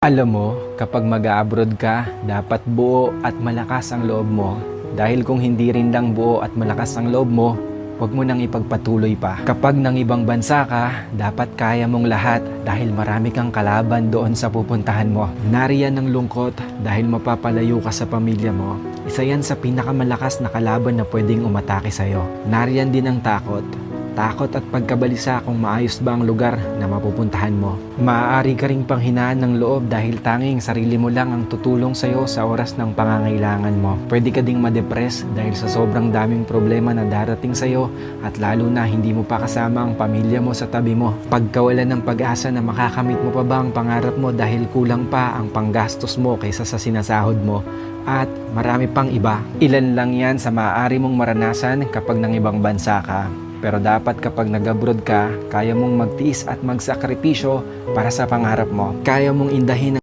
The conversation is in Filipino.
Alam mo, kapag mag-a-abroad ka, dapat buo at malakas ang loob mo. Dahil kung hindi rin lang buo at malakas ang loob mo, huwag mo nang ipagpatuloy pa. Kapag nang ibang bansa ka, dapat kaya mong lahat dahil marami kang kalaban doon sa pupuntahan mo. Nariyan ang lungkot dahil mapapalayo ka sa pamilya mo. Isa yan sa pinakamalakas na kalaban na pwedeng umatake sa'yo. Nariyan din ang takot. Takot at pagkabalisa kung maayos ba ang lugar na mapupuntahan mo. Maaari ka ring panghinaan ng loob dahil tanging sarili mo lang ang tutulong sa'yo sa oras ng pangangailangan mo. Pwede ka ding madepress dahil sa sobrang daming problema na darating sa'yo at lalo na hindi mo pa kasama ang pamilya mo sa tabi mo. Pagkawalan ng pag-asa na makakamit mo pa ba ang pangarap mo dahil kulang pa ang panggastos mo kaysa sa sinasahod mo. At marami pang iba. Ilan lang yan sa maaari mong maranasan kapag nang ibang bansa ka. Pero dapat kapag nag-abroad ka, kaya mong magtiis at magsakripisyo para sa pangarap mo. Kaya mong indahin